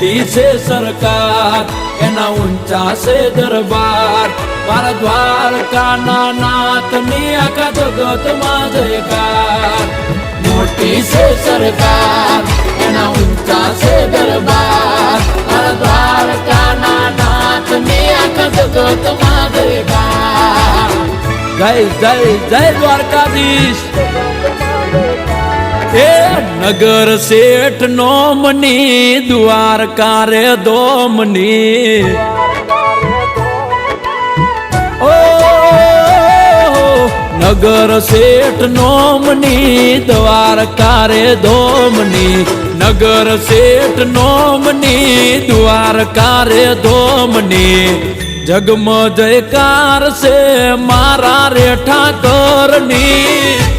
મોટી છે સરકાર એના ઊંચા છે દરબાર મારા દ્વારકાના નાથની આખા જગતમાં જયકાર મોટી છે સરકાર એના ઊંચા છે દરબાર મારા દ્વારકાના નાથની આખા જગતમાં જયકાર જય જય જય દ્વારકાધીશ એ નગર શેઠ નોમની દ્વારકા રે દોમની ઓ નગર શેઠ નોમની દ્વારકા રે દોમની નગર શેઠ નોમની દ્વારકા રે દોમની જગમ જયકાર છે મારા રે ઠાકરની